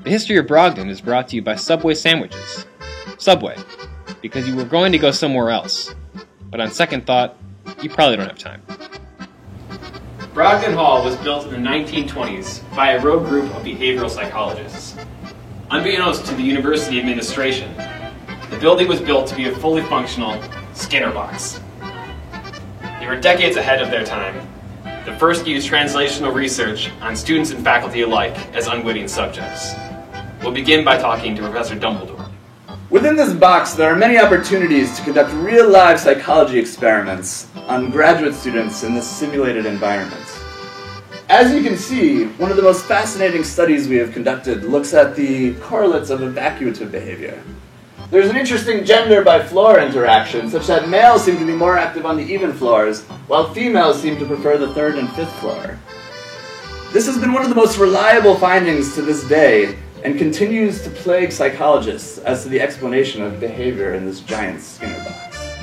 The history of Brogden is brought to you by Subway Sandwiches. Subway, because you were going to go somewhere else, but on second thought, you probably don't have time. Brogden Hall was built in the 1920s by a rogue group of behavioral psychologists. Unbeknownst to the university administration, the building was built to be a fully functional Skinner box. They were decades ahead of their time. The first used translational research on students and faculty alike as unwitting subjects. We'll begin by talking to Professor Dumbledore. Within this box, there are many opportunities to conduct real-life psychology experiments on graduate students in this simulated environment. As you can see, one of the most fascinating studies we have conducted looks at the correlates of evacuative behavior. There's an interesting gender by floor interaction, such that males seem to be more active on the even floors, while females seem to prefer the third and fifth floor. This has been one of the most reliable findings to this day, and continues to plague psychologists as to the explanation of behavior in this giant Skinner box.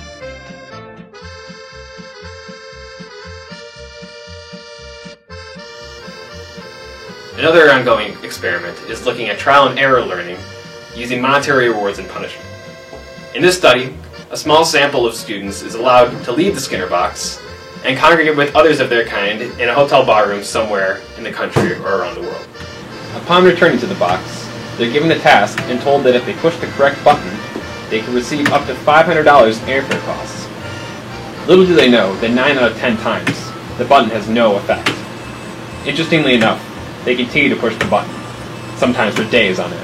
Another ongoing experiment is looking at trial and error learning using monetary rewards and punishment. In this study, a small sample of students is allowed to leave the Skinner box and congregate with others of their kind in a hotel barroom somewhere in the country or around the world. Upon returning to the box, they're given the task and told that if they push the correct button, they can receive up to $500 in airfare costs. Little do they know that 9 out of 10 times, the button has no effect. Interestingly enough, they continue to push the button, sometimes for days on end.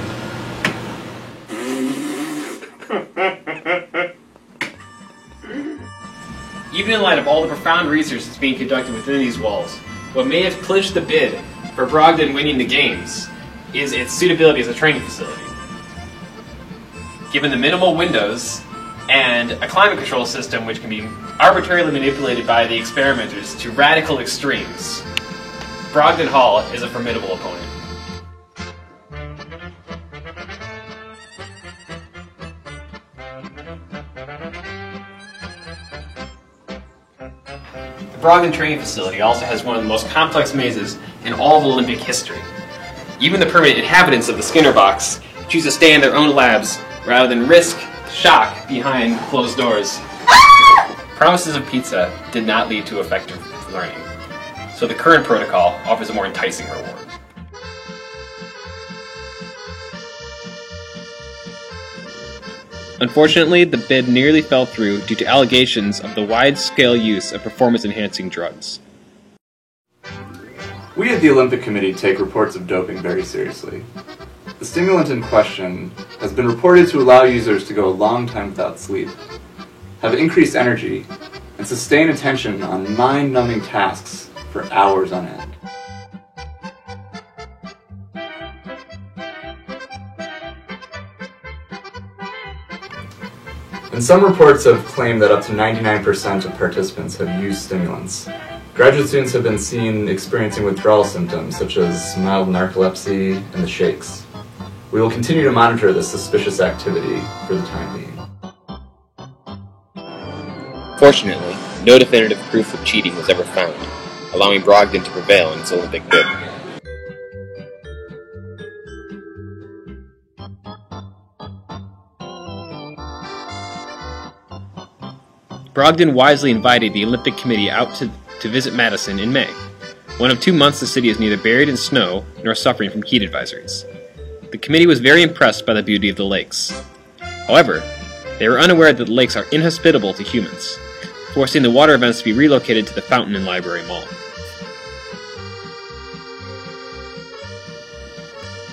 Even in light of all the profound research that's being conducted within these walls, what may have clinched the bid for Brogden winning the games is its suitability as a training facility. Given the minimal windows and a climate control system which can be arbitrarily manipulated by the experimenters to radical extremes, Brogden Hall is a formidable opponent. The Brogden Training Facility also has one of the most complex mazes in all of Olympic history. Even the permanent inhabitants of the Skinner box choose to stay in their own labs rather than risk shock behind closed doors. Promises of pizza did not lead to effective learning, so the current protocol offers a more enticing reward. Unfortunately, the bid nearly fell through due to allegations of the wide-scale use of performance-enhancing drugs. We at the Olympic Committee take reports of doping very seriously. The stimulant in question has been reported to allow users to go a long time without sleep, have increased energy, and sustain attention on mind-numbing tasks for hours on end. And some reports have claimed that up to 99% of participants have used stimulants. Graduate students have been seen experiencing withdrawal symptoms such as mild narcolepsy and the shakes. We will continue to monitor this suspicious activity for the time being. Fortunately, no definitive proof of cheating was ever found, allowing Brogden to prevail in its Olympic bid. Brogden wisely invited the Olympic Committee out to visit Madison in May, one of 2 months the city is neither buried in snow nor suffering from heat advisories. The committee was very impressed by the beauty of the lakes. However, they were unaware that the lakes are inhospitable to humans, forcing the water events to be relocated to the Fountain and Library Mall.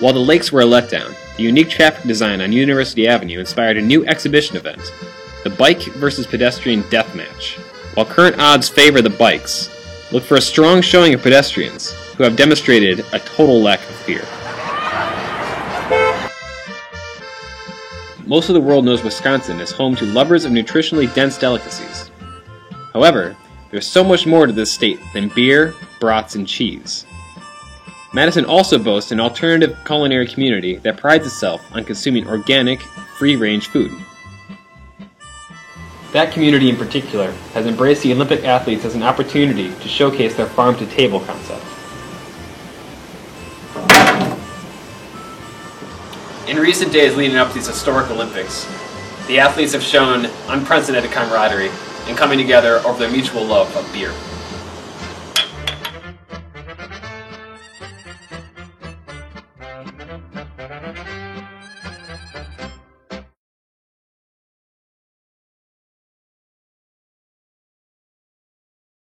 While the lakes were a letdown, the unique traffic design on University Avenue inspired a new exhibition event, the Bike versus Pedestrian Deathmatch. While current odds favor the bikes, look for a strong showing of pedestrians who have demonstrated a total lack of fear. Most of the world knows Wisconsin is home to lovers of nutritionally dense delicacies. However, there's so much more to this state than beer, brats, and cheese. Madison also boasts an alternative culinary community that prides itself on consuming organic, free-range food. That community in particular has embraced the Olympic athletes as an opportunity to showcase their farm-to-table concept. In recent days leading up to these historic Olympics, the athletes have shown unprecedented camaraderie and coming together over their mutual love of beer.